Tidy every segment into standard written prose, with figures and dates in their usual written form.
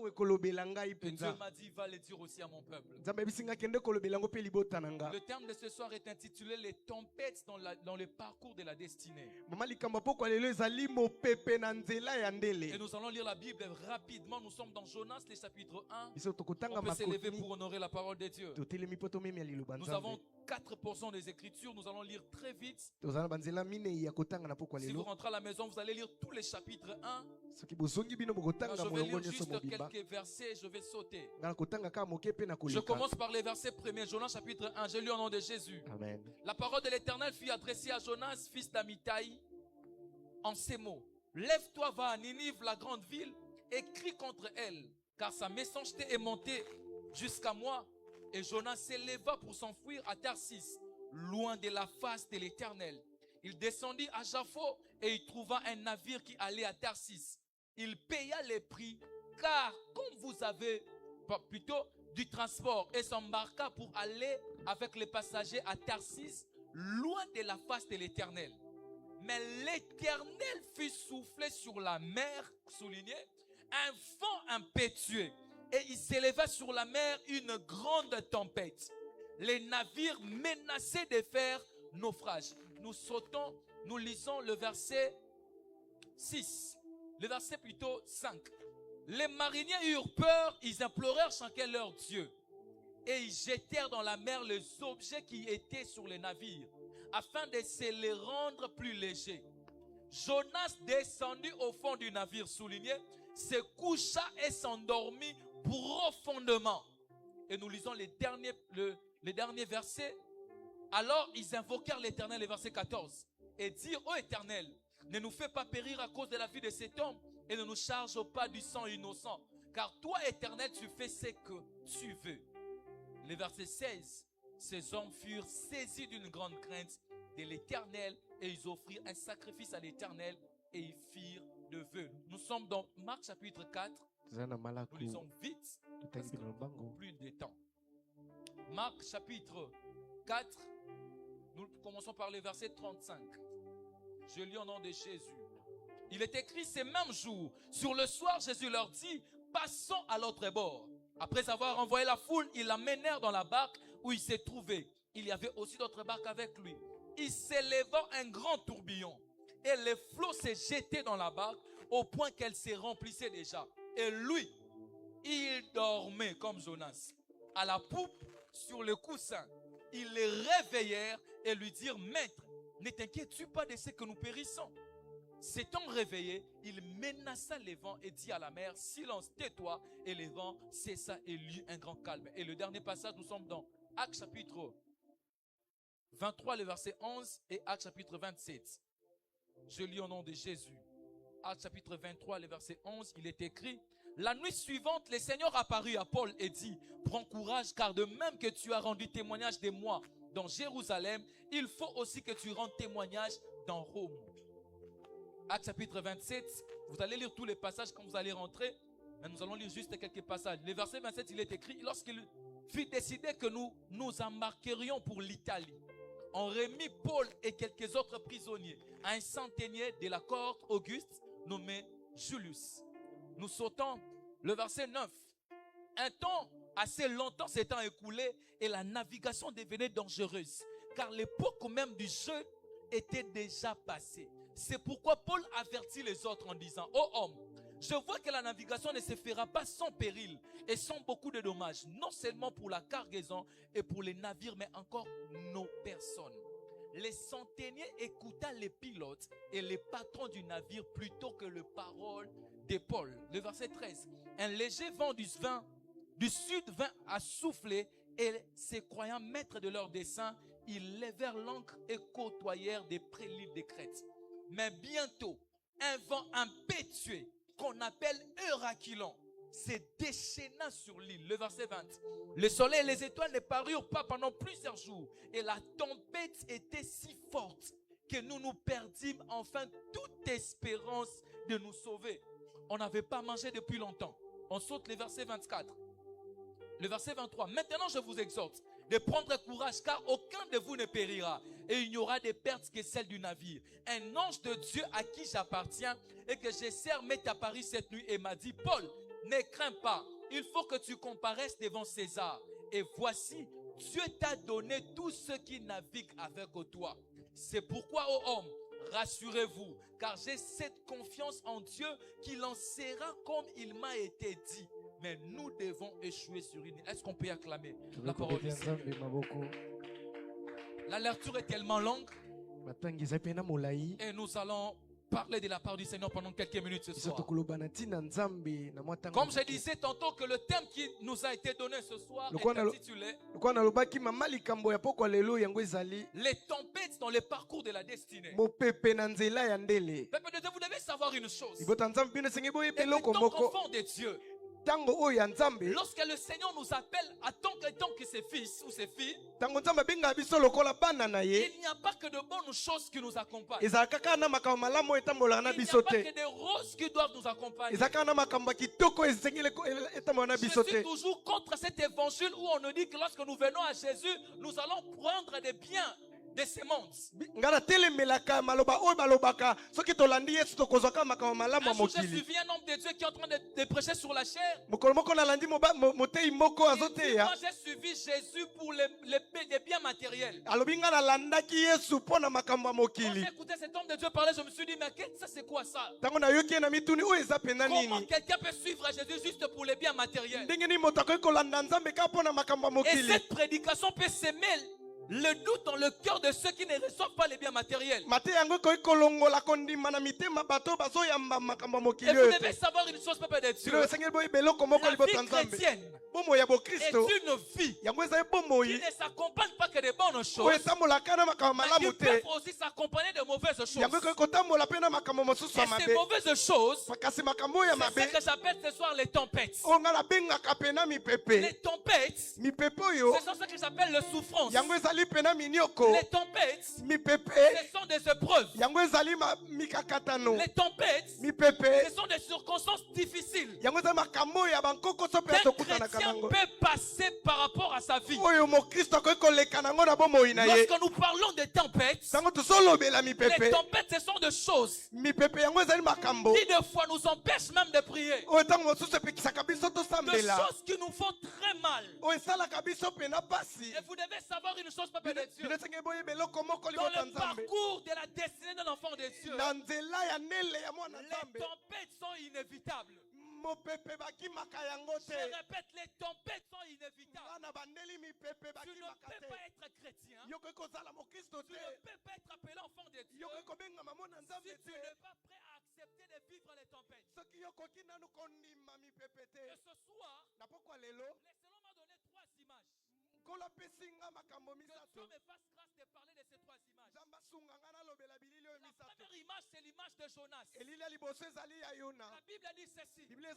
Et Dieu m'a dit, va le dire aussi à mon peuple. Le terme de ce soir est intitulé les tempêtes dans le parcours de la destinée. Et nous allons lire la Bible rapidement. Nous sommes dans Jonas, le chapitre 1. On peut s'élever pour honorer la parole de Dieu. Nous avons 4 portions des Écritures. Nous allons lire très vite. Si vous rentrez à la maison, vous allez lire tous les chapitres 1. Je vais lire juste quelques versets. Je vais sauter. Je commence par les versets premiers. Jonas chapitre 1. Je lis au nom de Jésus. Amen. La parole de l'Éternel fut adressée à Jonas, fils d'Amittai, en ces mots. Lève-toi, va à Ninive, la grande ville, et crie contre elle, car sa méchanceté est montée jusqu'à moi. Et Jonas s'éleva pour s'enfuir à Tarsis, loin de la face de l'Éternel. Il descendit à Jaffo et il trouva un navire qui allait à Tarsis. Il paya les prix, car comme vous avez plutôt du transport, et s'embarqua pour aller avec les passagers à Tarsis, loin de la face de l'Éternel. Mais l'Éternel fit souffler sur la mer, souligné, un vent impétueux. Et il s'éleva sur la mer une grande tempête. Les navires menaçaient de faire naufrage. Nous sautons, nous lisons le verset 6. Le verset plutôt 5. Les mariniers eurent peur, ils implorèrent chacun leur Dieu. Et ils jetèrent dans la mer les objets qui étaient sur les navires, afin de se les rendre plus légers. Jonas descendit au fond du navire, souligné, se coucha et s'endormit profondément. Et nous lisons les derniers versets. Alors ils invoquèrent l'Éternel, le verset 14, et dirent, ô Éternel, ne nous fais pas périr à cause de la vie de cet homme, et ne nous charge pas du sang innocent, car toi, Éternel, tu fais ce que tu veux. Le verset 16, ces hommes furent saisis d'une grande crainte de l'Éternel, et ils offrirent un sacrifice à l'Éternel, et ils firent de vœux. Nous sommes dans Marc chapitre 4. Nous lisons vite, parce que plus de temps. Marc chapitre 4, nous commençons par le verset 35. Je lis au nom de Jésus. Il est écrit ces mêmes jours. Sur le soir, Jésus leur dit, passons à l'autre bord. Après avoir envoyé la foule, ils l'amenèrent dans la barque où il s'est trouvé. Il y avait aussi d'autres barques avec lui. Il s'éleva un grand tourbillon. Et les flots se jetaient dans la barque au point qu'elle se remplissait déjà. Et lui, il dormait comme Jonas. À la poupe, sur le coussin, ils les réveillèrent et lui dirent, Maître, ne t'inquiètes-tu pas de ce que nous périssons? S'étant réveillé, il menaça les vents et dit à la mer, silence, tais-toi. Et les vents cessa et il y eut un grand calme. Et le dernier passage, nous sommes dans Actes chapitre 23, le verset 11 et Actes chapitre 27. Je lis au nom de Jésus. Actes chapitre 23, le verset 11, il est écrit, la nuit suivante, le Seigneur apparut à Paul et dit, prends courage, car de même que tu as rendu témoignage de moi dans Jérusalem, il faut aussi que tu rendes témoignage dans Rome. Actes chapitre 27, vous allez lire tous les passages quand vous allez rentrer, mais nous allons lire juste quelques passages. Le verset 27, il est écrit, lorsqu'il fut décidé que nous nous embarquerions pour l'Italie, on remit Paul et quelques autres prisonniers à un centenier de la cohorte Auguste nommé Julius. Nous sautons le verset 9. Un temps assez longtemps s'étant écoulé et la navigation devenait dangereuse, car l'époque même du jeu était déjà passée. C'est pourquoi Paul avertit les autres en disant, ô homme, je vois que la navigation ne se fera pas sans péril et sans beaucoup de dommages, non seulement pour la cargaison et pour les navires, mais encore nos personnes. Les centeniers écouta les pilotes et les patrons du navire plutôt que les paroles de Paul. Le verset 13. Un léger vent du sud vint à souffler et se croyant maîtres de leur dessein, ils levèrent l'ancre et côtoyèrent des près l'île de Crète. Mais bientôt, un vent impétueux qu'on appelle Eurachylon se déchaîna sur l'île. Le verset 20. Le soleil et les étoiles ne parurent pas pendant plusieurs jours. Et la tempête était si forte que nous nous perdîmes enfin toute espérance de nous sauver. On n'avait pas mangé depuis longtemps. On saute le verset 24. Le verset 23. Maintenant je vous exhorte de prendre courage, car aucun de vous ne périra. Et il n'y aura des pertes que celles du navire. Un ange de Dieu à qui j'appartiens et que je sers m'est apparu cette nuit et m'a dit, Paul, Ne crains pas. Il faut que tu comparaisses devant César. Et voici, Dieu t'a donné tous ceux qui naviguent avec toi. C'est pourquoi, ô homme, rassurez-vous, car j'ai cette confiance en Dieu qu'il en sera comme il m'a été dit. Mais nous devons échouer sur une île. Est-ce qu'on peut acclamer la parole du Seigneur? La lecture est tellement longue. Et nous allons parler de la part du Seigneur pendant quelques minutes ce soir. Comme je disais tantôt que le thème qui nous a été donné ce soir est intitulé Les tempêtes dans le parcours de la destinée. Vous devez savoir une chose. Et tant qu'enfant de Dieu, lorsque le Seigneur nous appelle en tant que ses fils ou ses filles, il n'y a pas que de bonnes choses qui nous accompagnent. Il n'y a pas que des roses qui doivent nous accompagner. Je suis toujours contre cet évangile où on nous dit que lorsque nous venons à Jésus, nous allons prendre des biens, des semences. Un jour, j'ai suivi un homme de Dieu qui est en train de prêcher sur la chair. Moi, j'ai suivi Jésus pour les biens matériels. Quand j'ai écouté cet homme de Dieu parler, je me suis dit, mais ça c'est quoi ça? Comment quelqu'un peut suivre Jésus juste pour les biens matériels? Et cette prédication peut s'aimer le doute dans le cœur de ceux qui ne reçouvent pas les biens matériels. Et vous devez savoir une chose, peuple de Dieu. La vie chrétienne est une vie qui ne s'accompagne pas que de bonnes choses, mais qui peut aussi s'accompagner de mauvaises choses. Et ces mauvaises choses, c'est ce que j'appelle ce soir les tempêtes. Les tempêtes, ce sont ce que j'appelle les souffrances. Les tempêtes, ce sont des épreuves. Les tempêtes, ce sont des circonstances difficiles qu'un chrétien peut passer par rapport à sa vie. Lorsque nous parlons des tempêtes, les tempêtes, ce sont des choses qui des fois nous empêchent même de prier. Des choses qui nous font très mal. Et vous devez savoir une chose, peuple de Dieu. Dans le parcours de la destinée d'un enfant de Dieu, les tempêtes sont inévitables. Je répète, les tempêtes sont inévitables. Tu ne peux pas être chrétien. Tu ne peux pas être appelé enfant de Dieu si tu n'es pas prêt à accepter de vivre les tempêtes. Et ce soir, le Seigneur m'a donné 3 images. Que Dieu me fasse grâce de parler de ces 3 images. La première image, c'est l'image de Jonas. La Bible dit ceci. Jonas,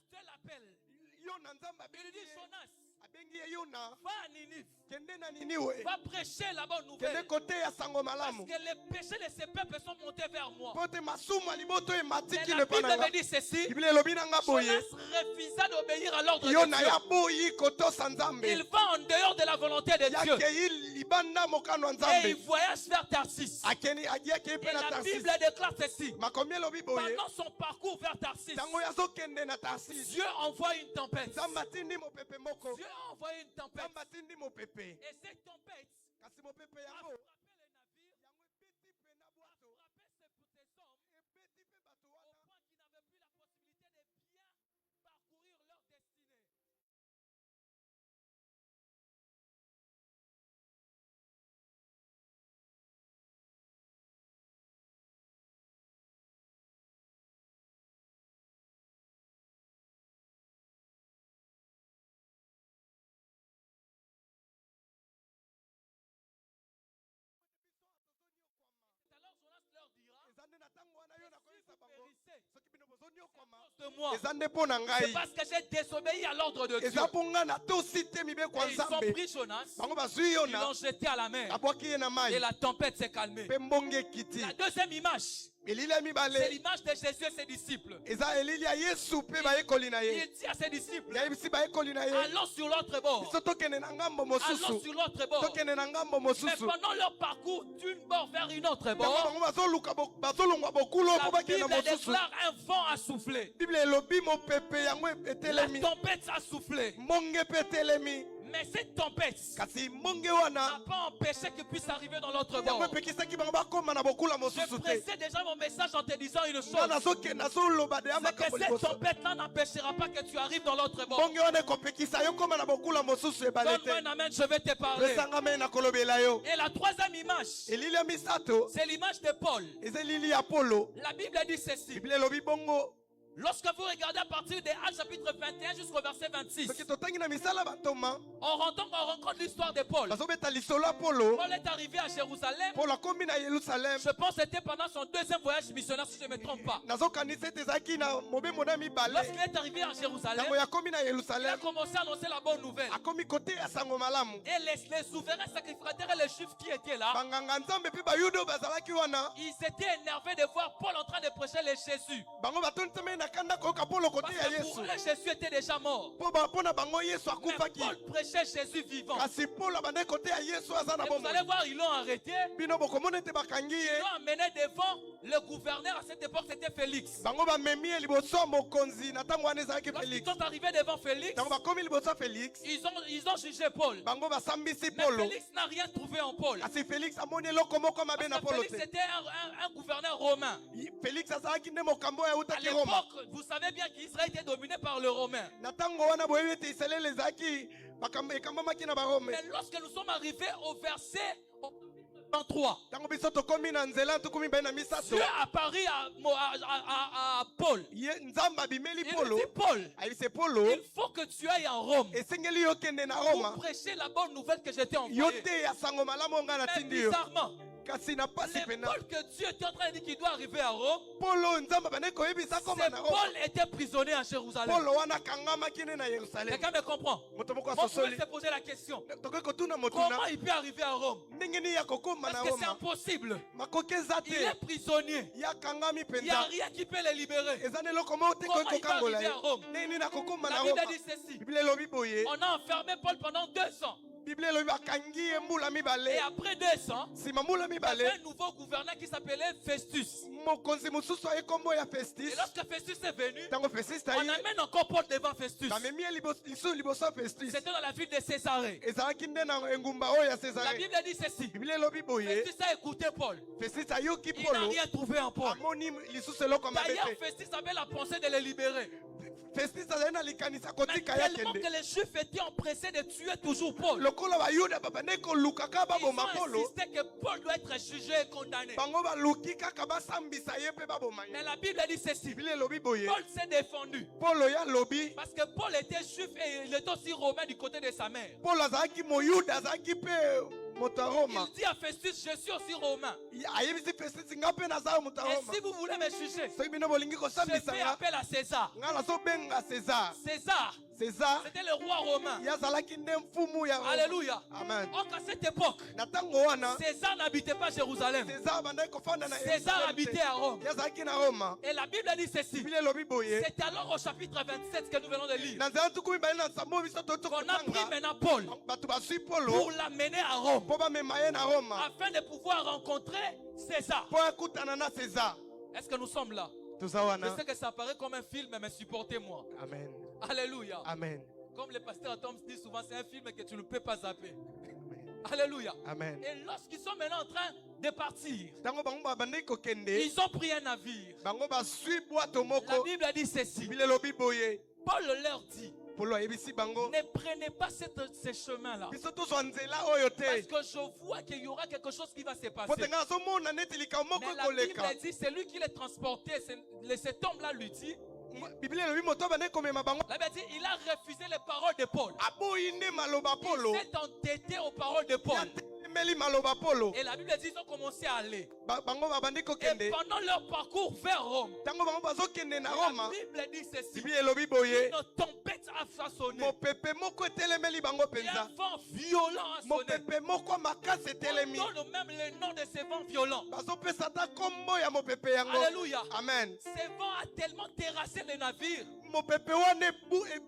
Dieu l'appelle. Il lui dit, Jonas, va à Ninive. Va prêcher la bonne nouvelle. Parce que les péchés de ces peuples sont montés vers moi. Mais la Bible me dit ceci. Jonas refusa d'obéir à l'ordre de Dieu. Il va en dehors de la volonté de Dieu. Et il voyage vers Tarsis. Et la Bible déclare ceci. Pendant son parcours vers Tarsis, Dieu envoie une tempête. Dieu a envoyé une tempête. Et cette tempête a frappé les navires, a frappé ces hommes, au point qu'ils n'avaient plus la possibilité de bien parcourir leur destinée. Alors Jonas leur dira, c'est parce que j'ai désobéi à l'ordre de Dieu. Et ils ont pris Jonas, ils l'ont jeté à la mer. Et la tempête s'est calmée. La deuxième image, C'est l'image de Jésus et ses disciples. Il dit à ses disciples, allons sur l'autre bord. Allons sur l'autre bord. Mais pendant leur parcours d'une bord vers une autre bord, la Bible déclare un vent a soufflé. La tempête a soufflé. Mais cette tempête n'a pas empêché qu'il puisse arriver dans l'autre bord. Je pressais déjà mon message en te disant une chose. C'est que cette tempête-là n'empêchera pas que tu arrives dans l'autre bord. Donne-moi un amen, je vais te parler. Et la troisième image, c'est l'image de Paul. La Bible dit ceci. Lorsque vous regardez à partir des Actes chapitre 21 jusqu'au verset 26, on rencontre l'histoire de Paul. Paul est arrivé à Jérusalem. Je pense que c'était pendant son deuxième voyage missionnaire, si je ne me trompe pas. Lorsqu'il est arrivé à Jérusalem, il a commencé à annoncer la bonne nouvelle. Et les souverains sacrificateurs et les juifs qui étaient là, ils étaient énervés de voir Paul en train de prêcher le Jésus. Parce que pour eux, Jésus était déjà mort. Mais Paul prêchait Jésus vivant. Et vous allez voir, ils l'ont arrêté. Ils l'ont amené devant le gouverneur. À cette époque, c'était Félix. Lorsqu'ils sont arrivés devant Félix, ils ont jugé Paul. Mais Félix n'a rien trouvé en Paul. Parce que Félix était un gouverneur romain. À l'époque, vous savez bien qu'Israël était dominé par le Romain. Mais lorsque nous sommes arrivés au verset 23, Dieu apparut à Paul. Il dit, Paul, il faut que tu ailles en Rome pour prêcher la bonne nouvelle que je t'ai envoyée. Mais bizarrement, Paul que Dieu était en train de dire qu'il doit arriver à Rome, Paul était prisonnier à Jérusalem. Quelqu'un me comprend? On peut se poser la question. Comment il peut arriver à Rome? Parce que c'est impossible. Il est prisonnier. Il n'y a rien qui peut le libérer. Comment il va arriver à Rome? La Bible dit ceci. On a enfermé Paul pendant 2 ans. Et après 2 ans, il y avait un nouveau gouverneur qui s'appelait Festus. Et lorsque Festus est venu, on amène encore Paul devant Festus. C'était dans la ville de Césarée. La Bible dit ceci. Festus a écouté Paul. Il n'a rien trouvé en Paul. D'ailleurs, Festus avait la pensée de le libérer. Mais tellement que les Juifs étaient empressés de tuer toujours Paul, ils ont insisté que Paul doit être jugé et condamné. Mais la Bible dit ceci. Paul s'est défendu. Parce que Paul était juif et il était aussi romain du côté de sa mère. Il dit à Festus, je suis aussi romain. Et si vous voulez me juger, je fais appel à César. César, c'était le roi romain. Alléluia. Amen. Donc à cette époque, César n'habitait pas Jérusalem. César habitait à Rome. Et la Bible dit ceci. C'est alors au chapitre 27 que nous venons de lire qu'on a pris maintenant Paul pour l'amener à Rome afin de pouvoir rencontrer César. Est-ce que nous sommes là? Je sais que ça paraît comme un film, mais supportez-moi. Amen. Alléluia. Amen. Comme le pasteur Tom dit souvent, c'est un film que tu ne peux pas zapper. Amen. Alléluia. Amen. Et lorsqu'ils sont maintenant en train de partir, ils ont pris un navire. La Bible dit ceci. Paul leur dit, ne prenez pas ce chemin-là. Parce que je vois qu'il y aura quelque chose qui va se passer. Mais la Bible dit, c'est lui qui l'a transporté. Cet homme-là lui dit, il a refusé les paroles de Paul. Il s'est entêté aux paroles de Paul. Et la Bible dit qu'ils ont commencé à aller. Et pendant leur parcours vers Rome, la Bible dit ceci. Une tempête a sonné. mopepe moko etelemeli bango Et un penza. vent violent a sonné. Mopepe moko makasi etelemi. On donne même le nom de ces vents violents. Bazopesa ata kombo ya mopepe yango. Alléluia. Amen. Ces vents a tellement terrassé les navires. Mopepe wana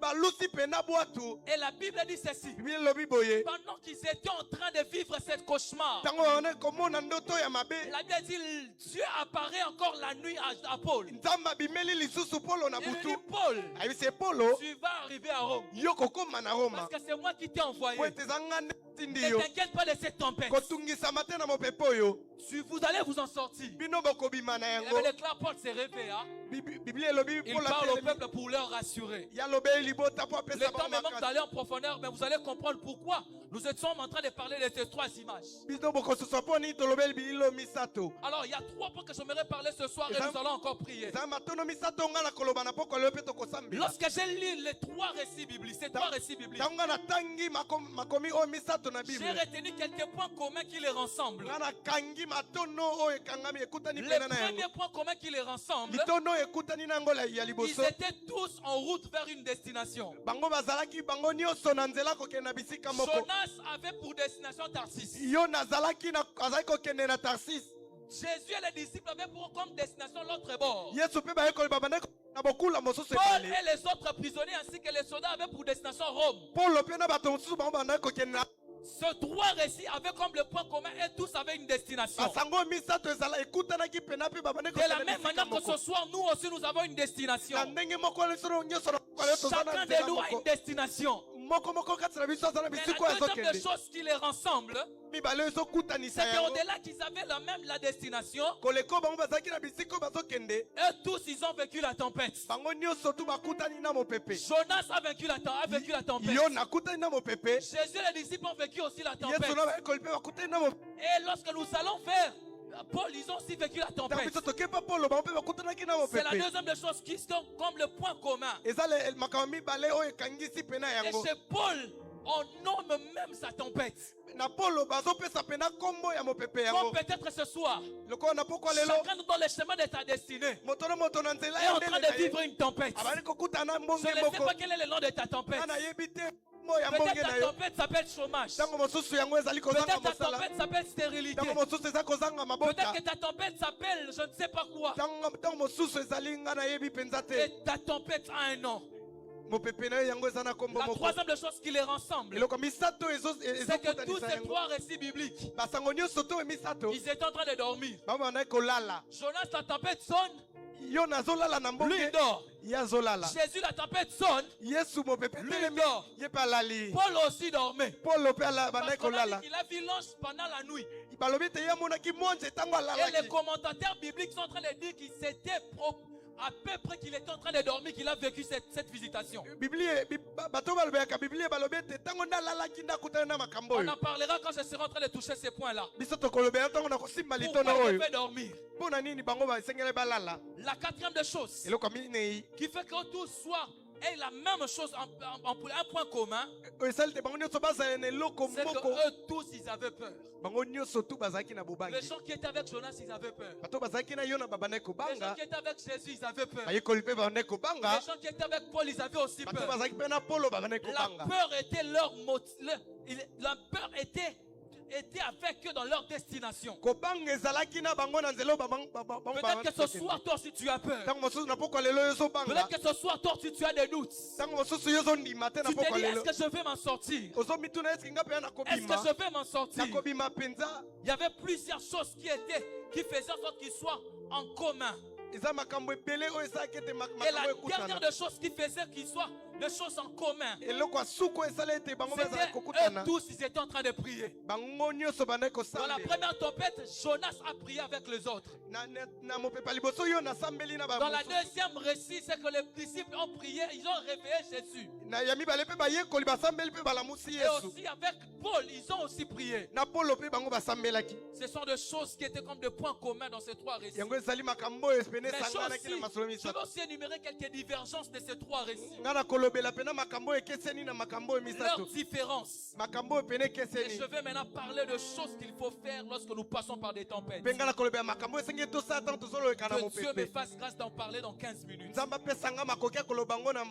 balusi pena bwatu. Et la Bible dit ceci. Bible lobi boye. Pendant qu'ils étaient en train de vivre cette cauchemar, Tango wana komona ndoto ya mabe. la Bible dit Dieu apparaît encore la nuit à Paul. Nzamba bimeli lisusu Polo na Il lui butu. dit Paul, Ayi se Polo. tu vas arriver à Rome. Yo kokoma na Roma. Parce que c'est moi qui t'ai envoyé. Po etezanga netindi Ne yo. t'inquiète pas de cette tempête. Kotungisa mate na mopepe oyo. Vous allez vous en sortir. Bino bokobima na Et yango. le déclare Paul se réveille. Bible elobi Il Paul parle au atelemi. peuple pour leur rassurer. Ya lobeli libota po Le apesa temps bango me manque makasi. d'aller en profondeur, mais vous allez comprendre pourquoi nous étions en train de parler de ces trois images. Bino bokosusa po ni tolobeli bilo misato. Alors, il y a trois points que j'aimerais parler ce soir et nous allons encore prier. Za matono misato nga na koloba na poko leo pe tokosambela. Lorsque j'ai lu les trois récits bibliques, ces trois récits bibliques, Tanga na tangi makomi o misato na j'ai Bible. retenu quelques points communs qui les rassemblent. Nga na kangi matono o ekangami ekutani Le pena na premier yango. point commun qui les rassemble, Mitono ekutani na ngola ya ils liboso. étaient tous en route vers une destination. Bango bazalaki bango nyonso na nzela kokende na bisika moko. Jonas avait pour destination Tarsis. Yo nazalaki na azalaki kokende na Tarsis. Jésus et les disciples avaient pour comme destination l'autre bord. Yesu pe bayekoli babandaki na bokula mosusu Paul ebale. et les autres prisonniers ainsi que les soldats avaient pour destination Rome. Paulo pe na bato mosusu bango bandaki kokende na Ces trois récits avaient comme le point commun et tous avaient une destination. basango misato ezala ekutanaki pena pe babandaki De la kokende même manière que ce soir, nous aussi nous avons une destination. na ndenge moko nyonso nyonso na kokale tozala na Chacun nzela de nous a une moko. destination. Moko kati na biso aza na Mais bisiko la deuxième des azokende. choses qui les rassemble, Mibale ezokutanisa c'est yango. qu'au-delà qu'ils avaient la destination, Koleko bango bazalaki na bisiko bazokende. eux tous ils ont vécu la tempête. Bango nyonso tu bakutani na mopepe. Jonas a vécu la tempête. Yo nakutani na mopepe. Jésus et les disciples ont vécu aussi la Yesu tempête. na bayekoli pe bakutani na mopepe. Et lorsque nous allons faire Paul, ils ont aussi vécu la Tango tempête. biso tokepa Paulo bango pe bakutanaki na C'est la mopepe. deuxième des choses qui sont comme le point commun. Eza makambo mibale oyo ekangisi pena Et yango. chez Paul, on nomme même sa tempête. Na Paulo bazopesa pena kombo ya mopepe Comme yango. peut-être ce soir, Lokola na pokwa lelo. chacun dans le chemin de ta destinée Moto na moto na nzela est ya en train ndele de vivre une tempête. abali kokutana mbonge Je ne sais moko. pas quel est le nom de ta tempête. Nga nayebi te mo ya mbonge Peut-être na ta yo. tempête s'appelle chômage. Tango mosusu yango ezali kozanga Peut-être ta mosala. tempête s'appelle stérilité. Tango mosusu eza kozanga Peut-être mabota. que ta tempête s'appelle je ne sais pas quoi. Tango mosusu ezali nga nayebi penza te. Et ta tempête a un nom. Mopepe na yo yango eza na kombo La moko. troisième des choses qui les rassemble, Eloko misato c'est que tous ezokutanisa ces yango. trois récits bibliques, Basango nyonso to misato. ils étaient en train de dormir. Bango bandaki kolala. Jonas, la tempête sonne, Yo nazolala na lui mbonge. il dort. Ye azolala. Jésus, la tempête sonne, Yesu mopepe lui il telemi. dort. Ye pe alali. Paul aussi dormait. Paulo pe Parce bandaki qu'on a kolala. dit qu'il a vu l'ange pendant la nuit. Balobi te ye amonaki monje tango Et les alalaki. commentateurs bibliques sont en train de dire qu'il s'était à peu près qu'il était en train de dormir, qu'il a vécu cette visitation. Biblie bato balobeyaka Biblie balobi ete tango ndalalaki ndakutana na makambo On oyo. en parlera quand je serai en train de toucher ces points-là. Biso tokolobeya ntango na kosimba Pourquoi litono il oyo. devait dormir? Mpo na nini bango basengeli balala. La quatrième des choses Eloko minei qui fait que tous soient et la même chose en un point commun, oyo esali te bango nyonso bazala na eloko c'est que moko. eux tous ils avaient peur. Bango nyonso tu bazalaki na Les bobangi. gens qui étaient avec Jonas ils avaient peur. Bato bazalaki na yo na babandaki Les gens kobanga. qui étaient avec Jésus ils avaient peur. Bayekoli mpe babandaki kobanga. Les gens qui étaient avec Paul ils avaient aussi Bato peur. bazalaki mpe na Paulo babandaki La kobanga. peur était leur la peur était avec eux dans leur destination. Kobanga ezalaki na bango na nzela oyo Peut-être que ce soir toi aussi tu as peur. ntango mosusu na pokwa lelo yo ozobanga. Peut-être que ce soir toi aussi tu as des doutes. Ntango mosusu yo ozondima te na Tu te pokwa dis lelo. est-ce que je vais m'en sortir? Ozomituna eske nga mpe Est-ce que nakobima. je vais m'en sortir? Nakobima penza. Il y avait plusieurs choses qui faisaient en sorte qu'ils soient en commun. Eza makambo ebele oyo esalaki ete Et makambo la dernière ekutana. des choses qui faisait qu'ils soient des choses en commun, Eloko ya suku esala ete bango bazala c'était eux kokutana. tous, ils étaient en train de prier. Bango nyonso bandaki Dans la kosambela. première tempête, Jonas a prié avec les autres. Na mopepa liboso yo nasambeli na Dans la bamosusu. deuxième récit, c'est que les disciples ont prié, ils ont réveillé Jésus. Na ya mibale mpe bayekoli basambeli mpe balamusi Et Yesu. aussi avec Paul, ils ont aussi prié. Na Paulo mpe bango basambelaki. Ce sont des choses qui étaient comme des points communs dans ces trois récits. Yango ezali makambo oyo pene Mais esanganaki na masolo je vais misato. aussi énumérer quelques divergences de ces trois récits. Nga na kolobela pena makambo oyo ekeseni na makambo oyo misato. Leurs différences. Makambo oyo pene Et ekeseni. je vais maintenant parler de choses qu'il faut faire lorsque nous passons par des tempêtes. Mpe nga na kolobela makambo oyo esengi tosala ntango tozoloweka na Que Dieu me mopepe. fasse grâce d'en parler dans 15 minutes. Nzambe apesanga makoki ya koloba ngo na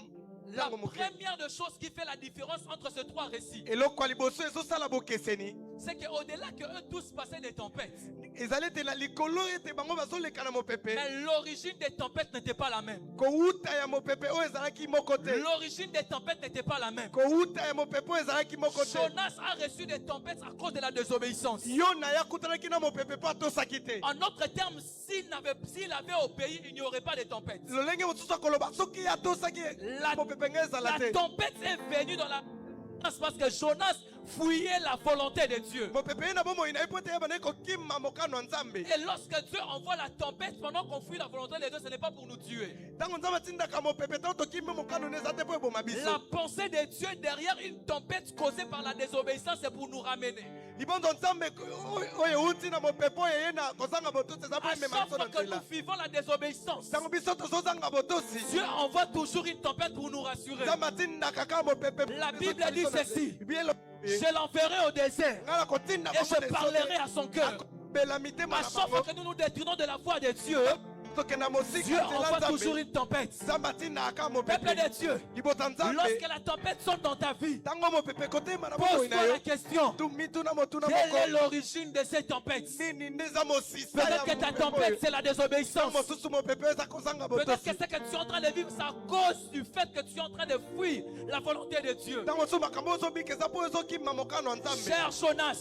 La première des choses qui fait la différence entre ces trois récits, eloko ya liboso ezosala bokeseni c'est qu'au-delà que eux tous passaient des tempêtes, ezali ete na likolo ete bango bazoleka na mopepe mais l'origine des tempêtes n'était pas la même. kouta ya mopepe oyo ezalaki moko te L'origine des tempêtes n'était pas la même. kouta ya mopepe oyo ezalaki moko te Jonas a reçu des tempêtes à cause de la désobéissance. yona yakutanaki na mopepe mpo atosaki te En d'autres termes, s'il avait obéi, il n'y aurait pas de tempête. lolenge mosusu akoloba soki atosaki mopepe ngai ezala La te tempête est venue dans la parce que Jonas fouillait la volonté de Dieu. mopepe ye na bomoi na ye po ete ye bandaki kokima mokano ya nzambe Et lorsque Dieu envoie la tempête pendant qu'on fuit la volonté de Dieu, ce n'est pas pour nous tuer. ntango nzambe atindaka mopepe ntango tokimi mokano na eza te mpo eboma La biso pensée de Dieu derrière une tempête causée par la désobéissance, c'est pour nous ramener. libondo nzambe oyo euti na mopepe oyo eye na kozanga botosi eza mpo À emema chaque biso na fois que nzela nous vivons la désobéissance, ntango biso tozozanga botosi Dieu envoie toujours une tempête pour nous rassurer. nzambe atindaka kaka mopepe La Bible dit ceci: Bible je l'enverrai au désert ngai nakotinda et je parlerai à son cœur. akobela mitema À na chaque fois bango que nous nous détournons de la foi de Dieu, tokenda mosika Dieu nzela envoie toujours nzambe une tempête. nzambe atindaka kaka Peuple mopepe de Dieu, libota nzambe lorsque la tempête sort dans ta vie, ntango mopepe kotema na bomoi na pose-toi yo la question: mituna motuna quelle est moko l'origine de cette tempête? nini nde eza mosisa ya Peut-être que ta mopepe tempête, oyo c'est la désobéissance. ntango mosusu mopepe eza kozanga Peut-être botosi que ce que tu es en train de vivre, c'est à cause du fait que tu es en train de fuir la volonté de Dieu. ntango mosusu makambo ozobika eza mpo ezokima mokano ya nzambe Cher Jonas,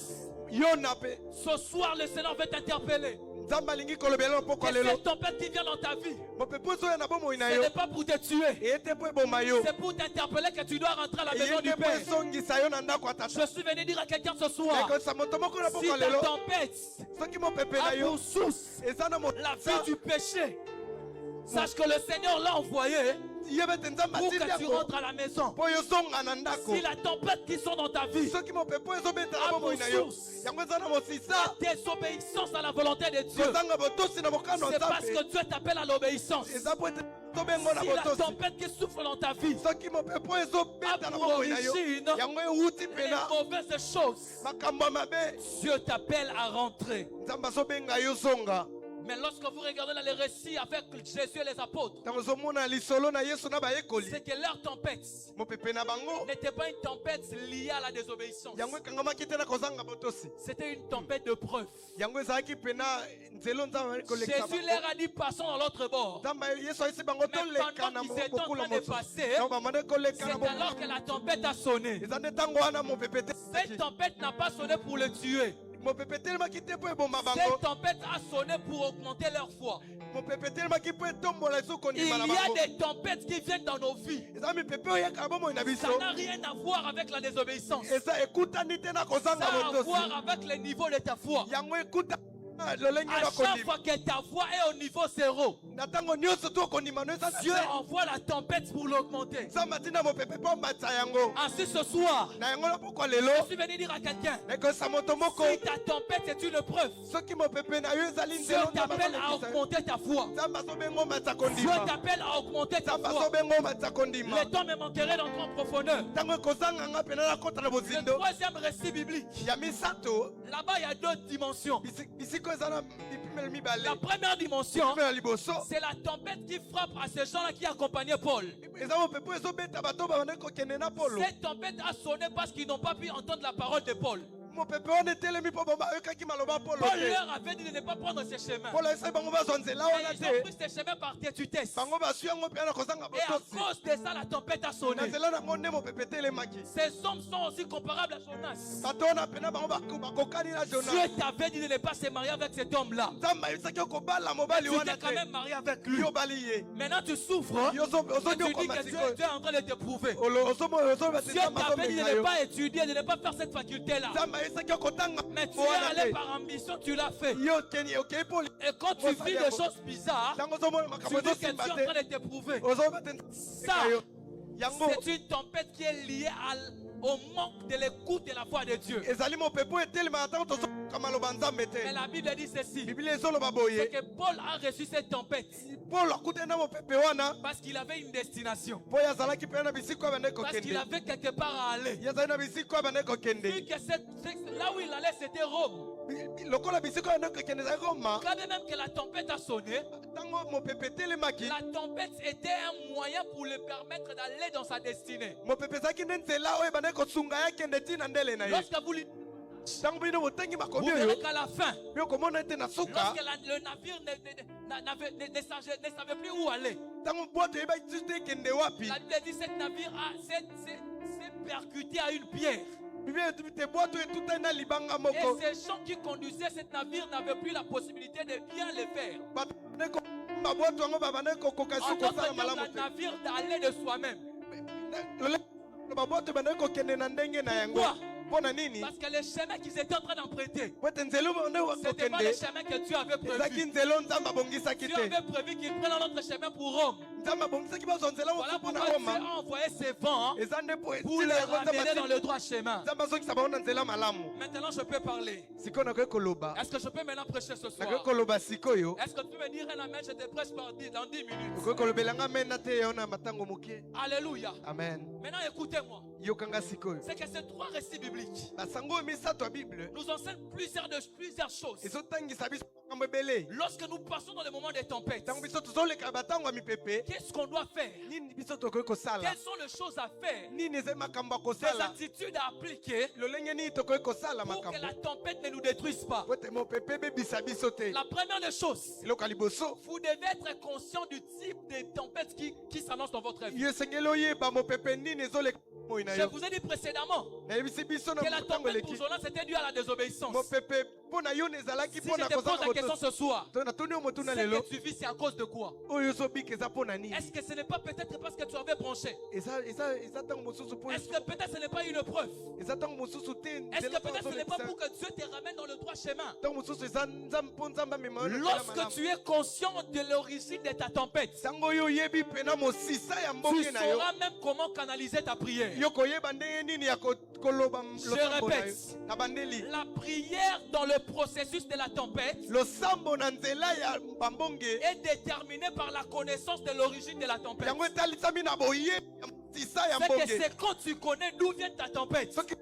yona mpe ce soir le Seigneur veut t'interpeller. nzambe alingi kolobela mpoko Que lelo cette tempête qui vient dans ta vie, mopepe ozoya na bomoi na ce yo n'est pas pour te tuer. eye te mpo eboma yo C'est pour t'interpeller que tu dois rentrer à la eye maison te du mpo Père. esongisa yo na ndako ya Je tata suis venu dire à quelqu'un ce soir, ekosa moto moko na si poko ta lelo tempête soki mopepe na a yo pour source eza na la vie motisa du péché, sache que le Seigneur l'a envoyé yebe te nzambe pour atindi que tu yango rentres à la maison. mpo yozonga na ndako Si la tempête qui sont dans ta vie, soki mopepe oyo ezobeta na a bomoi pour na yo source yango eza na mosisa la désobéissance à la volonté de Dieu, kozanga botosi na mokano ya c'est parce nzambe que Dieu t'appelle à l'obéissance. eza po ete tobengo na Si la botosi tempête qui souffle dans ta vie soki mopepe oyo ezobeta a na pour bomoi na yo origine yango euti les mpena mauvaises choses, makambo ya mabe Dieu t'appelle à rentrer. nzambe azobenga yo zonga Mais lorsque vous regardez dans les récits avec Jésus et les apôtres, ntango ozomona lisolo na yesu na bayekoli c'est que leur tempête mopepe na bango n'était pas une tempête liée à la désobéissance. yango ekangamaki te na kozanga botosi C'était une tempête de preuve. yango ezalaki mpena nzelo nzambe kolekisa Jésus leur a dit: passons dans l'autre bord. nzambe yesu ayesi bango Mais toleka na pendant qu'ils étaient en mokula train de mosusu passer, ntango bamande koleka c'est na alors que la tempête a sonné. eza nde ntango wana mopepe Cette te tempête n'a pas sonné pour le tuer. mopepe telemaki te mpo eboma Cette bango tempête a sonné pour augmenter leur foi. mopepe telemaki mpo etombola esu Il kondima na y a bango des tempêtes qui viennent dans nos vies. eza mipepe oyo eyaka bomoi na biso Ça n'a rien à voir avec la désobéissance. eza ekutani te na Ça kozanga a à botosi voir avec le niveau de ta foi. yango ekuta lolenge À na chaque kondima fois que ta foi est au niveau zéro, na ntango nyonso to okondima no eza na Dieu se envoie la tempête pour l'augmenter. nzambe atinda mopepe mpo mbatisa yango Ainsi ce soir, na yango na pokwa lelo je suis venu dire à quelqu'un, nakosa moto moko si ta tempête est une preuve, soki mopepe na yo ezali Dieu nzelo t'appelle à augmenter ta foi. nzambe azobengo matisa Dieu kondima t'appelle à augmenter ta nzambe foi. azobengo matisa kondima Le temps me manquerait d'entrer en profondeur. ntango ekozanga nga mpena nakota na Le bozindo troisième récit biblique, ya misato là-bas il y a deux dimensions. bisiko eza na bipimelo mibale La première dimension, bipimelo ya liboso c'est la tempête qui frappe à ces gens-là qui accompagnaient Paul. eza mopepe oyo ezobeta bato babande kokende na polo Cette tempête a sonné parce qu'ils n'ont pas pu entendre la parole de Paul. mopepe wana etelemi mpo bayokaki maloba polo Paul te leur avait dit de ne pas prendre ce chemin. polo ayesai bango bazwa nzela Et wana ils ont pris te ce chemin par tétutesse. bango bazwi yango mpe na kozanga Et à botosi cause de ça, la tempête a na sonné. nzela nango nde mopepe etelemaki Ces hommes sont aussi comparables à Jonas. bato wana mpena bango bakokani na Dieu jonas t'avait dit de ne pas se marier avec cet homme-là. nzambe ayebisaki okobala mobali Tu wana t'es quand te même marié avec lui. yo obali ye Maintenant tu souffres. yo Et tu dis ozonyokoma que Dieu sikoyo est en train de t'éprouver. ozoloba te Dieu nzambe t'avait dit de azomenga ne yo pas étudier, de ne pas faire cette faculté-là. nzambe ayebisaki okotanga Mais tu wana es allé te par ambition, tu l'as fait. yo okeni okei mpo Et quand tu vis des choses bizarres, ntango ozomona tu makambo dis que Dieu est ezosimba en te train de t'éprouver. ozoloba te Ça, yo yango c'est une tempête qui est liée au manque de l'écoute de la voix de Dieu. ezali mopepe oyo etelemaka ntango tozoyoka maloba nzambe te Mais la Bible dit ceci, biblia ezoloba c'est boye que Paul a reçu cette tempête polo akutani na mopepe wana parce qu'il avait une destination, mpo ye azalaki mpe na bisiko oyo abandaki parce qu'il kokende avait quelque part à aller. ye azali na bisiko oyo abandaki kokende Vu que là où il allait, c'était Rome. lokola bisiko ya ndeko kende za Roma Quand bien même que la tempête a sonné, tango mopepe telemaki la tempête était un moyen pour le permettre d'aller dans sa destinée. mopepe ezalaki nde nzela oyo ebandaki kosunga ye akende ntina ndele na ye Lorsque vous lisez, ntango bino botangi vous makomi verrez oyo qu'à la fin, bino komona ete na suka lorsque le navire ne savait plus où aller, ntango bwato eyebaki ti te ekende wapi la Bible dit que ce navire s'est percuté à une pierre. biblia te bwato etutani na libanga Et moko ces gens qui conduisaient ce navire n'avaient plus la possibilité de bien le faire. bato babandaki komba bwato yango babandaki kokoka En su d'autres kosala termes, malamu le te navire allait de soi-même. babwato ebandaki kokende na ndenge na yango Pourquoi? mpo na nini Parce que les chemins qu'ils étaient en train d'emprunter, po ete nzela obandaki c'était pas kokende les chemins que Dieu avait ezalaki prévus. nzela oyo nzambe abongisaki Dieu te avait prévu qu'ils prennent un autre chemin pour Rome. nzambe abongisaki bazwa nzela Voilà mosusu mpo na pourquoi Dieu roma a envoyé ses vents eza nde po pour les etina yango ramener dans le droit chemin. nzambe azongisa bango na nzela malamu Maintenant, je peux parler. sikoyo nakoki koloba Est-ce que je peux maintenant prêcher ce nakoki soir? koloba sikoyo Est-ce que tu peux me dire un amen? Je te prêche dans 10 minutes. okoki kolobelanga mena te yo na matango moke Alléluia. amen Maintenant, écoutez-moi. yokanga sikoyo C'est que ces trois récits bibliques basango oyo misato ya bible nous enseignent plusieurs choses. ezotangisa biso makambo ebele Lorsque nous passons dans le moment des tempêtes, ntango biso tozoleka batango ya mipepe qu'est-ce qu'on doit faire? nini biso tokoki kosala Quelles sont les choses à faire? nini eza makambo ya Des kosala attitudes à appliquer lolenge nini tokoki kosala pour que makambo la tempête ne nous détruise pas. po ete mopepe ebebisa biso te La première des choses, eloko ya liboso vous devez être conscient du type de tempête qui s'annonce dans votre vie. yo esengeli oyeba mopepe nini ezoleka moi na Je yo vous ai dit précédemment nayebisi biso na que la ntango tempête pour eleki Jonas c'était dû à la désobéissance. mopepe mpo na yo na ezalaki Si mpo je na te pose kozanga la question botosi ce soir, to natuni yo motuna ce lelo que tu vis, c'est à cause de quoi? oyo ozobika eza mpo na nini Est-ce que ce n'est pas peut-être parce que tu avais branché? eza ntango mosusu mpo Est-ce que peut-être ce n'est pas une preuve? eza ntango mosusu te Est-ce que nzela peut-être ce n'est pas ozolekisa. pour que Dieu te ramène dans le droit chemin? ntango mosusu eza mpo nzambe amema yo na nzela Lorsque malamu. tu es conscient de l'origine de ta tempête, ntango oyo oyebi mpena mosisa ya tu mboke na yo sauras même comment canaliser ta prière. yo koyeba ndenge nini ya koloba losambo na yo répète. na bandeli La prière dans le processus de la tempête losambo na nzela ya bambonge est déterminée par la connaissance de l'origine de la tempête. yango etalisami na boyebi ya mosisa ya C'est que mbonge c'est quand tu connais d'où vient ta tempête, soki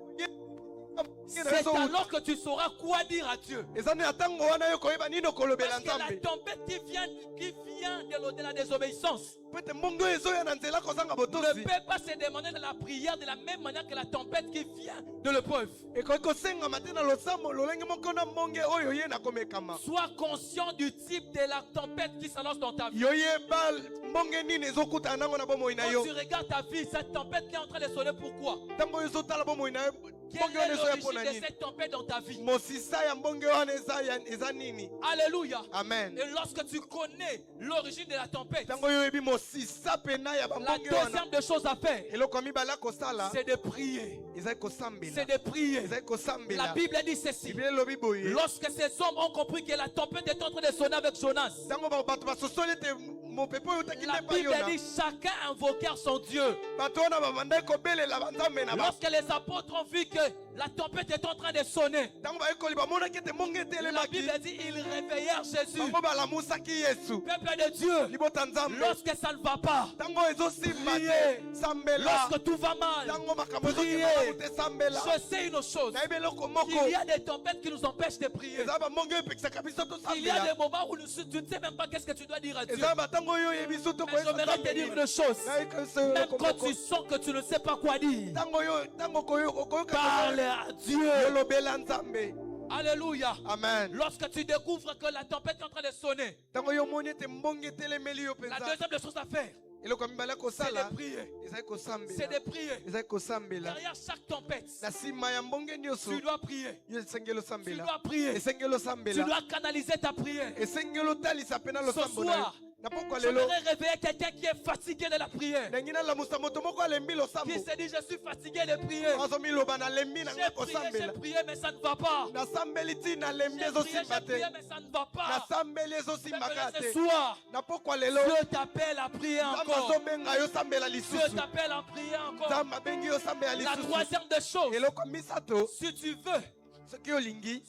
c'est alors que tu sauras quoi dire à Dieu. eza nde na ntango wana yo koyeba nini okolobela Parce que la nzambe tempête qui vient de la désobéissance po ete mbonge oyo ezoya na nzela kozanga ne botosi peut pas se demander de la prière de la même manière que la tempête qui vient de l'épreuve. ekoki kosengama te na losambo lolenge moko na mbonge oyo ye na komekama Sois conscient du type de la tempête qui s'annonce dans ta vie. yoyeba mbonge nini ezokutana nango na bomoi na Quand yo tu regardes ta vie, cette tempête qui est en train de sonner, pourquoi? ntango oyo ezotala bomoi na yo Quelle mbonge wana est ezoya mpo l'origine na de nini cette tempête dans ta vie? mosisa ya mbonge wana eza nini Alléluia. amen Et lorsque tu connais l'origine de la tempête, ntango oyo oyebi mosisa pena ya la bambonge wana deuxième des choses à faire, eloko ya mibale akosala c'est de prier. ezali kosambela C'est de prier. ezali La kosambela Bible dit ceci. biblia elobi boye Lorsque ces hommes ont compris que la tempête est en train de sonner avec Jonas, ntango bato basosoli ete mopepe oyo otaki la nde pa Bible yona dit chacun invoquèrent son Dieu. bato wana babandaki kobelela banzambe na ba Lorsque les apôtres ont vu que la tempête est en train de sonner, ntango bayekoli bamonaki ete mbonge la etelemaki Bible dit ils réveillèrent Jésus. bango balamusaki yesu Peuple de Dieu, libota nzambe lorsque ça ne va pas, ntango ezosimba Priez. te sambela lorsque tout va mal, ntango makambo Priez. ezokimalamu te sambela je sais une chose, nayebi eloko moko qu'il y a des tempêtes qui nous empêchent de prier. eza bambonge oyo epekisaka biso Il y a des tosambela moments où tu ne sais même pas qu'est-ce que tu dois dire à Dieu. eza batango oyo oyebi so Mais j'aimerais te dire une chose. Même quand tu sens que tu ne sais pas quoi dire, ntango koyoka parle à Dieu. yolobela nzambe Alléluia. amen Lorsque tu découvres que la tempête est en train de sonner, ntango yo omoni ete mbonge etelemeli yo la mpenza deuxième des choses à faire, eloko ya mibale c'est kosala de prier. ezali C'est kosambela de prier. ezali kosambela Derrière chaque tempête, na nsima ya mbonge nyonso tu dois prier. yo esengeli Tu osambela dois prier. esengeli Tu osambela dois canaliser ta prière. esengeli otalisa mpena Ce losambo na yo soir, na pokwa lelo j'aimerais réveiller quelqu'un qui est fatigué de la prière. nangi nalamusa moto moko alembi losambo Qui se dit, je suis fatigué de prier. azomiloba nalembi na ngai J'ai kosambela prié, mais ça ne va pas. nasambeli ti nalembi J'ai ezosimba te prié, mais ça ne va pas. nasambeli ezosimbaka Ce te soir, na pokwa lelo Dieu t'appelle à prier nzambe encore. azobenga yo osambela Dieu lisusu t'appelle à prier encore. nzambe abengi yo osambela La lisusu troisième des choses, eloko misato si tu veux, soki olingi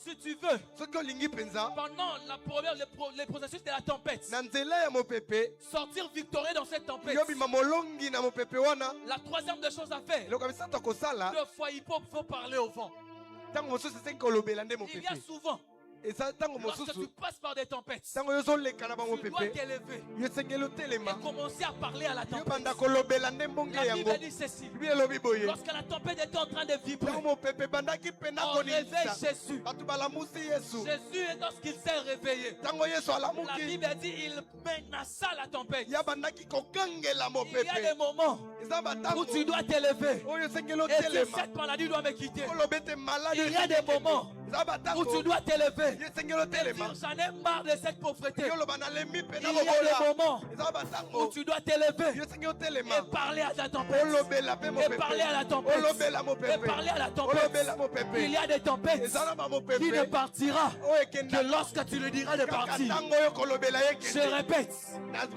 soki olingi mpenza pendant le processus de la tempête, na nzela ya mopepe sortir victorieux dans cette tempête, yobima molongi na mopepe wana la troisième des choses à faire, eloko ya misato akosala deux fois il faut parler au vent. ntango mosusu esengi kolobela nde Il y a mopepe souvent, eza ntango lorsque tu mosusu passes par des tempêtes, ntango yo ozoleka na tu dois bamopepe t'élever yo esengeli otelema et commencer à parler à la yo tempête. banda kolobela nde mbonge La yango Bible dit ceci. bibi elobi boye Lorsque la tempête était en train de vibrer, ntango mopepe ebandaki mpena on réveille koningisa Jésus. bato balamusi yesu Jésus, et lorsqu'il s'est réveillé, ntango yesu la alamuki Bible dit il menaça la tempête. ya bandaki kokangela Il y a des mopepe moments eza où batango tu dois t'élever. oyo esengeli Et dire otelema cette maladie doit me quitter. olobi ete maladi Il y a des moments eza où batango tu dois t'élever. yo esengeli Et otelema dire j'en ai marre de cette pauvreté. yo oloba nalemi mpena Il y a des bobola moments eza où batango tu dois t'élever yo esengeli otelema et parler à la tempête. olobela mpe Et mopepe parler à la tempête. olobela Et mopepe parler à la tempête. olobela mopepe Il y a des tempêtes eza na bamopepe qui ne partira oyo que ekenda lorsque tu lui diras de kaka partir. ntango oyo kolobela ye Je ekende répète,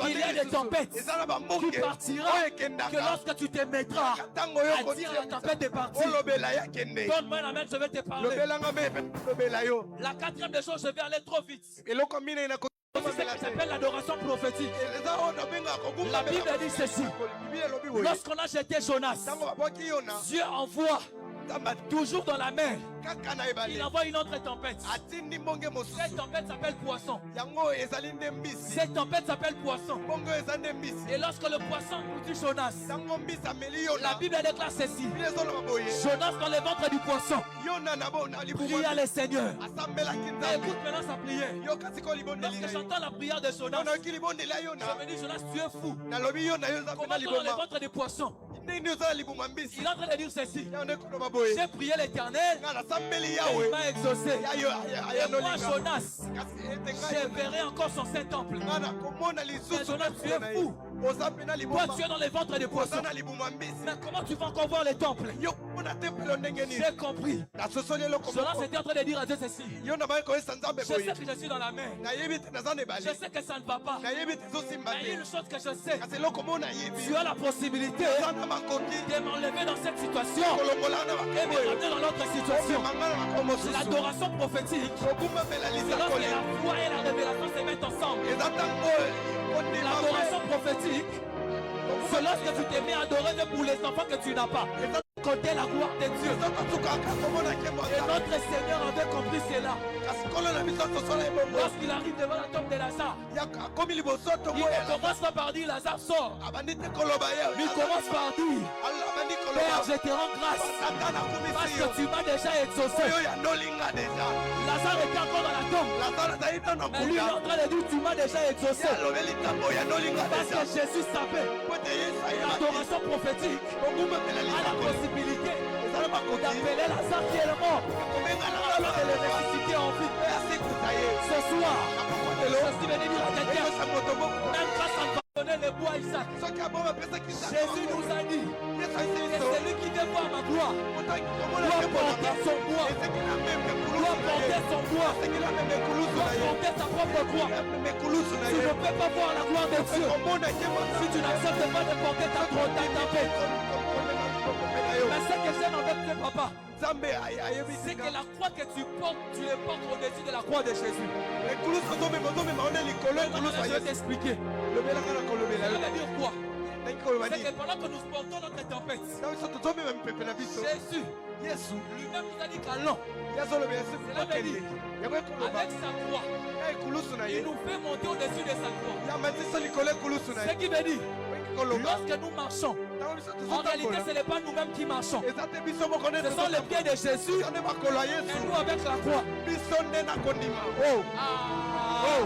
il y a des tempêtes eza na qui bamboke partira oyo que ekendaka lorsque tu te mettras ntango oyo à dire à la tempête de partir. olobela ye akende Donne-moi la main, je vais te parler. lobelanga mpe lobela yo La quatrième des choses, je vais aller trop vite. eloko minei na C'est ce qui s'appelle l'adoration prophétique. eza oyo nabengaka La Bible dit ceci. bibi elobi boye Lorsqu'on a jeté Jonas, ntango babwaki yona Dieu envoie nzambe toujours dans la mer. kaka na Il ebale envoie une autre tempête. atindi mbonge Cette mosusu tempête s'appelle poisson. yango ezali nde mbisi Cette tempête s'appelle poisson. mbonge oyo eza nde mbisi Et lorsque le poisson dit Jonas, ntango mbisi ameli la yona Bible déclare ceci. bibi ezoloba boye Jonas dans le ventre du poisson yona na libuma pria le Seigneur. asambelaki Et nzambe écoute maintenant sa prière. yoka sikoyo libondeli Lorsque na yo j'entends la prière de Jonas, naoki libondeli ya je yona me dis Jonas, tu es fou. nalobi yona yo eza mpe Comment na tu es dans le liboma ventre du poisson? nini oza na libuma mbisi Il est en train de dire ceci. yango nde koloba boye J'ai prié l'Éternel nga nasambeli et yawe il m'a exaucé. yayo Et moi, ayanolinga Jonas, kasi ete je verrai encore son saint temple. nga na komona Mais lisusu Jonas, tu es fou. oza mpe na Toi, liboma tu es dans le ventre du oza poisson. na libuma mbisi Mais comment tu vas encore voir les temples? yo mona tempelo ndenge nini J'ai compris. nasosoli eloko Jonas moko était en train de dire à Dieu ceci. yo na baye koyesa nzambe Je sais boye que je suis dans la mer. nayebi te naza na Je ebale sais que ça ne va pas. nayebi te ezosimba Mais il y a te une chose que je sais. kasi eloko mo nayebi Tu as la possibilité oza na makoki de m'enlever dans cette situation kolongola na et me makoki ramener dans l'autre situation. omemanga na makomo mosusu L'adoration prophétique, kokumamela c'est lorsque lisakoli la foi et la révélation se mettent ensemble. eza ntango kondima L'adoration prophétique, c'est lorsque tu te mets à adorer même pour les enfants que tu n'as pas. Côté la gloire de Dieu. ezokotukaka komona nkembo Et ata notre Seigneur avait compris cela. kasi kolo na biso tosala ebongo Lorsqu'il arrive devant la tombe de Lazare, akomi liboso il tomoya ne commence pas par dire Lazare sort. abandi te koloba ye Il commence par dire abandi Père, koloba je te rends grâce tata parce nakumisi que yo tu m'as déjà exaucé. oyo yanolinga deja Lazare était encore dans la tombe. lazaro azali nano Mais lui il est en kuda train de dire tu m'as déjà exaucé. alobeli ntango yanolinga Parce deja que Jésus savait po te yesu ayebaki l'adoration prophétique okumamela a la lisakoli possibilité eza na makoki d'appeler Lazare qui est mort kobenga na et de le ressusciter en vie. mpe asikuta ye Ce soir, nakokotelo ceci veut dire à quelqu'un, ekosa moto moko même quand ça ne va donner le bois à Isaac, soki aboma apesaki Jésus nous a dit yesu ayisi que biso celui qui veut voir ma gloire otangi komona doit nkembo na porter son bois, esekela meme kulusu doit na porter ye son bois, esekela meme kulusu doit na ye porter sa propre croix. meme kulusu na Tu ye ne peux pas voir la gloire de Dieu komona nkembo si tu n'acceptes pas de porter ta croix, ta paix. Mais ce que j'aime avec tes papas, nzambe ayebi c'est que sika la croix que tu portes, tu le portes au-dessus de la croix de Jésus. ekulusu ozomema one likolo ekulusu ya Je vais yesu t'expliquer. lobelanga na kolobela Ça yo veut dire quoi? ndenge koloba C'est nini que pendant que nous portons notre tempête, na biso tozomema mipepe na biso Jésus yesu lui-même nous a dit qu'allons ye azolobela yesu Cela veut bakende dire, yango ekoloba avec sa croix, ya ekulusu na il ye nous fait monter au-dessus de sa croix. ya matisa likolo ekulusu na Ce ye qui veut dire, olingi koloba lorsque nous marchons, ntango biso en réalité, tozotambola ce n'est pas nous-mêmes qui marchons. eza te biso moko nde Ce sont les pieds de Jésus eza nde makolo ya et yesu nous avec la croix. biso nde na kondima Ah,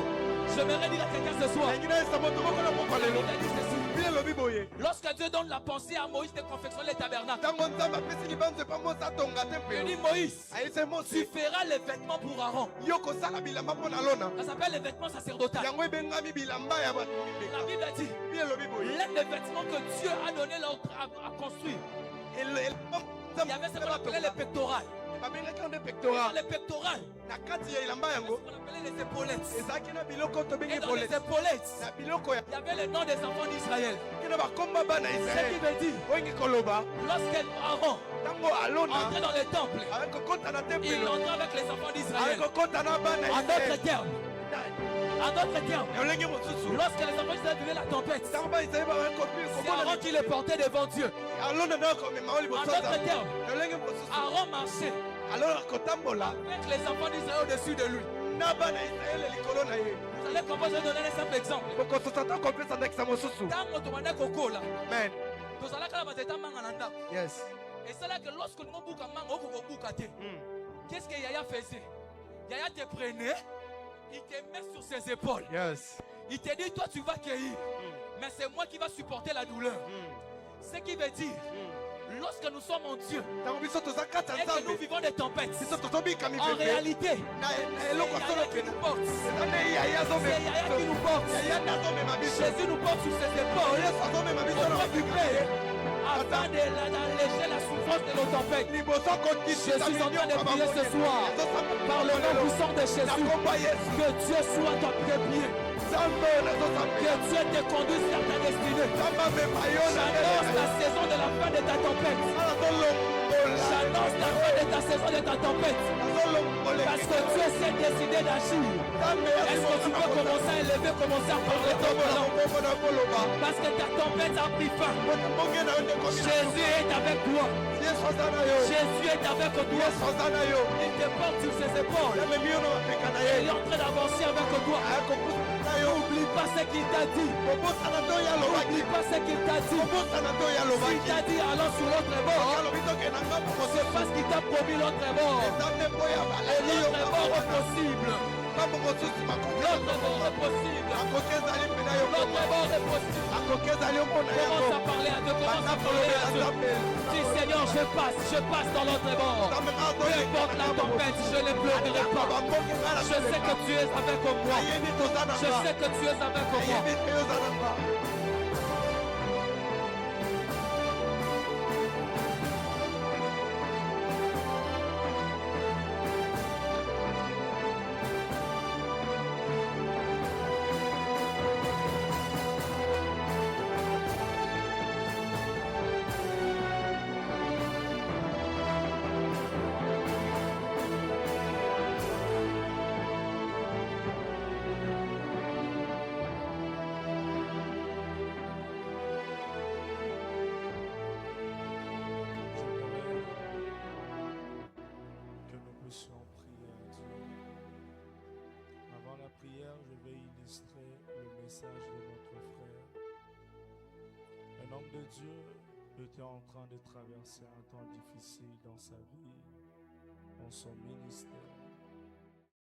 j'aimerais dire à quelqu'un ce soir. nalingi nayesa moto moko na moko lelo Il a dit ceci. bino elobi boye Lorsque Dieu donne la pensée à Moïse de confectionner le tabernacle, ntango nzambe apesi libanzo epa mosi atonga te il dit mpelo Moïse, ayise tu mosi feras les vêtements pour Aaron. yo kosala bilamba mpo na lona Ça s'appelle les vêtements sacerdotaux. yango ebengami bilamba ya bato La mibeka Bible a dit, bino elobi boye l'un des vêtements que Dieu a donné à construire, il y avait ce qu'on appelait les pectorales. babengaki yango nde Dans pectoral les pectorales, na kati ya elamba il y avait ce yango qu'on appelait les épaulettes. ezalaki na biloko tobengi Et dans les epolete épaulettes, na biloko ya il y avait le nom des enfants d'Israël. kina bakomba bana Ce qui israele veut dire, olingi koloba lorsque Aaron ntango alona entrait dans le temple, akokota na il tempelo entrait avec les enfants d'Israël. akokota na bana En d'autres israele termes, en d'autres termes, olenge mosusu lorsque les enfants d'Israël vivaient la tempête, ntango baisraele bakopi c'est Aaron qui les portait devant Dieu. alona na komema o En liboso d'autres termes, olenge mosusu Aaron marchait alors kotambola avec les enfants d'Israël au-dessus de lui. na bana Israël likolo na ye. Vous allez comprendre, je vais donner un simple exemple. Bokososa ta kopesa ndakisa mosusu. Tango tomanda kokola, Amen. tozalaka na banzeta manga na ndako. Yes. Et c'est là que lorsque nous buka manga okobuka te. Qu'est-ce que Yaya faisait? Yaya te prenait, il te met sur ses épaules. Yes. Il te dit, toi tu vas cueillir, mais c'est moi qui va supporter la douleur. Ce qui veut dire, lorsque nous sommes en Dieu Tango biso tozakata et que nous nzambe. vivons des tempêtes, Biso tozobika en mibembe. réalité, Na c'est eloko Yaya solo qui pena. nous porte. Ane Yaya C'est zome. Yaya qui nous porte. Yaya nazomema biso. Jésus nous porte sur ses épaules. Yesu azomema biso na Auprès du mabika. Père, afin d'alléger la souffrance de nos tempêtes. Liboso kokisi Je suis en train de prier ce soir par le nom puissant de Jésus. Que Dieu soit ton trépied. Que Dieu te conduise vers ta destinée. J'annonce la saison de la fin de ta tempête. J'annonce la fin de ta saison de ta tempête. Parce que Dieu s'est décidé d'agir. Est-ce que tu peux commencer à élever, commencer à parler ton talent? Parce que ta tempête a pris fin. Jésus est avec toi. Jésus est avec toi. Il te porte sur ses épaules. Il est en train d'avancer avec toi. N'oublie pas ce qu'il t'a dit. N'oublie pas ce qu'il t'a dit. S'il t'a dit allons sur l'autre bord, c'est parce qu'il t'a promis l'autre bord. Et l'autre bord est possible. L'autre bord est possible. L'autre bord est possible. Commence à parler à Dieu. Commence à parler à Dieu. Dis Seigneur, je passe dans l'autre bord. Peu importe la tempête, je ne pleurerai pas. Je sais que tu es avec moi. Je sais que tu es avec moi. Que nous puissions prier à Dieu. Avant la prière, je vais illustrer le message de notre frère. Un homme de Dieu était en train de traverser un temps difficile dans sa vie, dans son ministère.